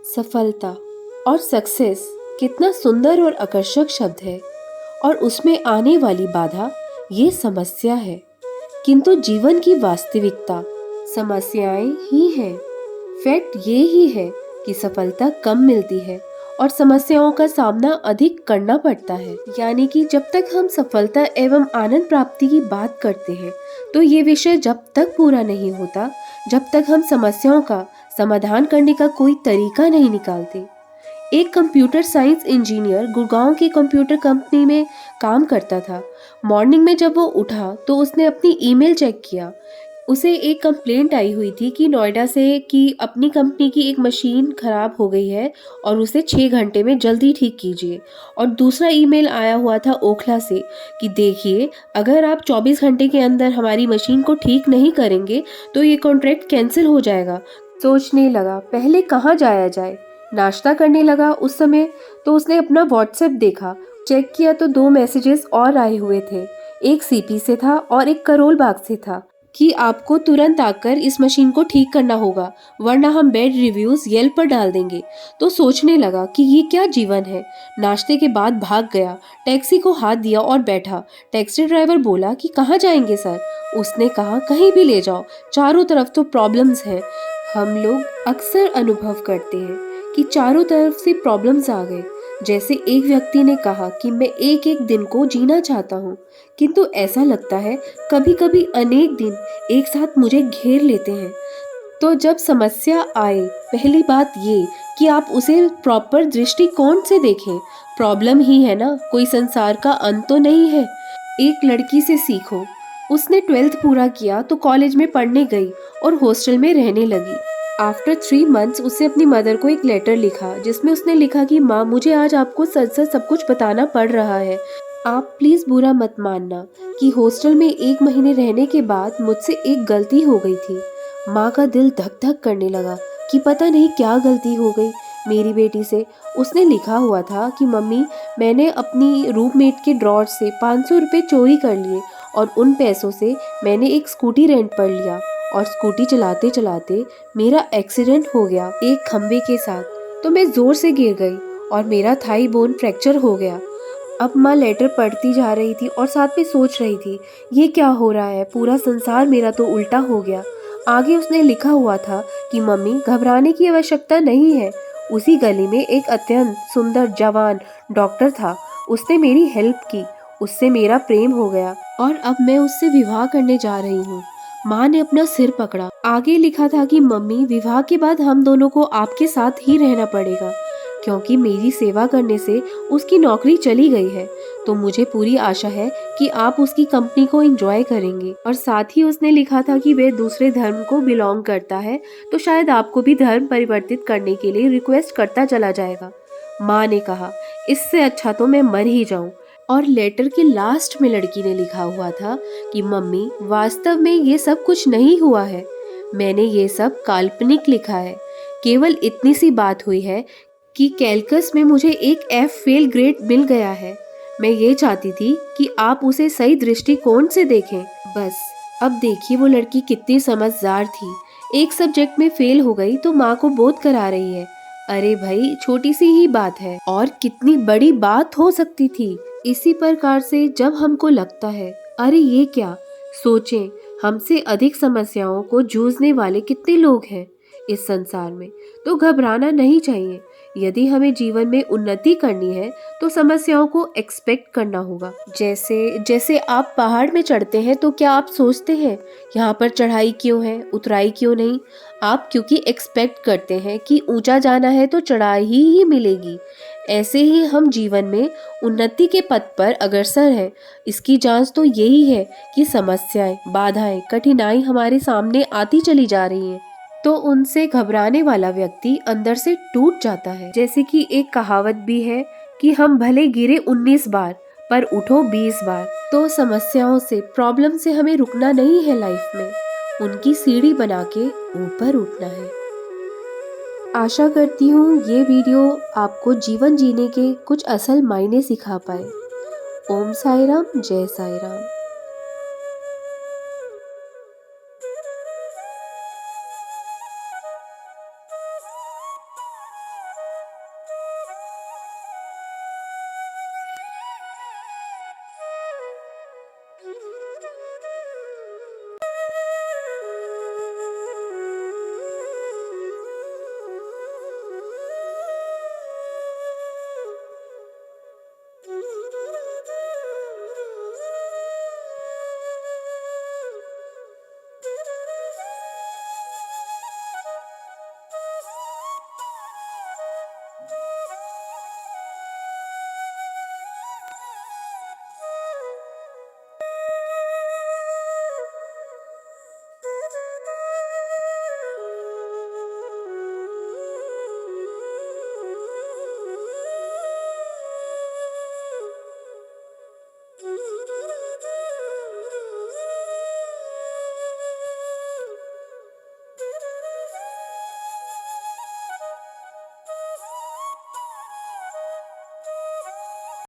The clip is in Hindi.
सफलता और सक्सेस कितना सुंदर और आकर्षक शब्द है और उसमें आने वाली बाधा ये समस्या है। किंतु जीवन की वास्तविकता समस्याएं ही हैं। फैक्ट ये ही है कि सफलता कम मिलती है और समस्याओं का सामना अधिक करना पड़ता है। यानी कि जब तक हम सफलता एवं आनंद प्राप्ति की बात करते हैं तो ये विषय जब तक पूरा नहीं होता जब तक हम समस्याओं का समाधान करने का कोई तरीका नहीं निकालते। एक कंप्यूटर साइंस इंजीनियर गुड़गांव की कंप्यूटर कंपनी में काम करता था। मॉर्निंग में जब वो उठा तो उसने अपनी ईमेल चेक किया। उसे एक कंप्लेंट आई हुई थी कि नोएडा से कि अपनी कंपनी की एक मशीन खराब हो गई है और उसे 6 घंटे में जल्दी ठीक कीजिए। और दूसरा ईमेल आया हुआ था ओखला से कि देखिए, अगर आप 24 घंटे के अंदर हमारी मशीन को ठीक नहीं करेंगे तो ये कॉन्ट्रैक्ट कैंसिल हो जाएगा। सोचने लगा पहले कहाँ जाया जाए। नाश्ता करने लगा उस समय तो उसने अपना व्हाट्सएप देखा। चेक किया तो 2 मैसेजेस और आए हुए थे। एक सीपी से था और एक करोल बाग से था कि आपको तुरंत आकर इस मशीन को ठीक करना होगा वरना हम बैड रिव्यूज येल्प पर डाल देंगे। तो सोचने लगा कि ये क्या जीवन है। नाश्ते के बाद भाग गया, टैक्सी को हाथ दिया और बैठा। टैक्सी ड्राइवर बोला कि कहाँ जाएंगे सर। उसने कहा कहीं भी ले जाओ, चारों तरफ तो प्रॉब्लम्स हैं। हम लोग अक्सर अनुभव करते हैं कि चारों तरफ से प्रॉब्लम्स आ गए। जैसे एक व्यक्ति ने कहा कि मैं एक एक दिन को जीना चाहता हूँ, किंतु ऐसा लगता है कभी कभी अनेक दिन एक साथ मुझे घेर लेते हैं। तो जब समस्या आए, पहली बात ये कि आप उसे प्रॉपर दृष्टिकोण से देखें। प्रॉब्लम ही है ना, कोई संसार का अंत तो नहीं है। एक लड़की से सीखो। उसने 12th पूरा किया तो कॉलेज में पढ़ने गई और हॉस्टल में रहने लगी। आफ्टर 3 मंथ्स उसने अपनी मदर को एक लेटर लिखा जिसमें उसने लिखा कि माँ, मुझे आज आपको सच सच सब कुछ बताना पड़ रहा है। आप प्लीज बुरा मत मानना कि हॉस्टल में 1 महीने रहने के बाद मुझसे एक गलती हो गई थी। माँ का दिल धक धक करने लगा कि पता नहीं क्या गलती हो गई मेरी बेटी से। उसने लिखा हुआ था कि मम्मी, मैंने अपनी रूममेट के ड्रॉर से 500 रुपये चोरी कर लिए और उन पैसों से मैंने एक स्कूटी रेंट पर लिया और स्कूटी चलाते चलाते मेरा एक्सीडेंट हो गया एक खंबे के साथ। तो मैं जोर से गिर गई और मेरा थाई बोन फ्रैक्चर हो गया। अब माँ लेटर पढ़ती जा रही थी और साथ में सोच रही थी ये क्या हो रहा है, पूरा संसार मेरा तो उल्टा हो गया। आगे उसने लिखा हुआ था कि मम्मी, घबराने की आवश्यकता नहीं है। उसी गली में एक अत्यंत सुंदर जवान डॉक्टर था। उसने मेरी हेल्प की, उससे मेरा प्रेम हो गया और अब मैं उससे विवाह करने जा रही हूँ। माँ ने अपना सिर पकड़ा। आगे लिखा था कि मम्मी, विवाह के बाद हम दोनों को आपके साथ ही रहना पड़ेगा क्योंकि मेरी सेवा करने से उसकी नौकरी चली गई है। तो मुझे पूरी आशा है कि आप उसकी कंपनी को एंजॉय करेंगे। और साथ ही उसने लिखा था कि वह दूसरे धर्म को बिलोंग करता है तो शायद आपको भी धर्म परिवर्तित करने के लिए रिक्वेस्ट करता चला जाएगा। माँ ने कहा इससे अच्छा तो मैं मर ही जाऊं। और लेटर के लास्ट में लड़की ने लिखा हुआ था कि मम्मी, वास्तव में ये सब कुछ नहीं हुआ है, मैंने ये सब काल्पनिक लिखा है। केवल इतनी सी बात हुई है कि कैलकस में मुझे एक F फेल ग्रेड मिल गया है। मैं ये चाहती थी कि आप उसे सही दृष्टिकोण से देखें। बस अब देखिए वो लड़की कितनी समझदार थी। एक सब्जेक्ट में फेल हो गई तो माँ को बोध करा रही है। अरे भाई, छोटी सी ही बात है और कितनी बड़ी बात हो सकती थी। इसी प्रकार से जब हमको लगता है अरे ये क्या, सोचें हमसे अधिक समस्याओं को जूझने वाले कितने लोग हैं इस संसार में। तो घबराना नहीं चाहिए। यदि हमें जीवन में उन्नति करनी है तो समस्याओं को एक्सपेक्ट करना होगा। जैसे आप पहाड़ में चढ़ते हैं तो क्या आप सोचते हैं यहाँ पर चढ़ाई क्यों है, उतराई क्यों नहीं? आप क्योंकि एक्सपेक्ट करते हैं कि ऊंचा जाना है तो चढ़ाई ही मिलेगी। ऐसे ही हम जीवन में उन्नति के पथ पर अग्रसर हैं। इसकी जांच तो यही है कि समस्याएं, बाधाएं, कठिनाई हमारे सामने आती चली जा रही हैं तो उनसे घबराने वाला व्यक्ति अंदर से टूट जाता है। जैसे कि एक कहावत भी है कि हम भले गिरे 19 बार पर उठो 20 बार। तो समस्याओं से, प्रॉब्लम से हमें रुकना नहीं है लाइफ में, उनकी सीढ़ी बना के ऊपर उठना है। आशा करती हूँ ये वीडियो आपको जीवन जीने के कुछ असल मायने सिखा पाए। ओम साई राम, जय साई राम।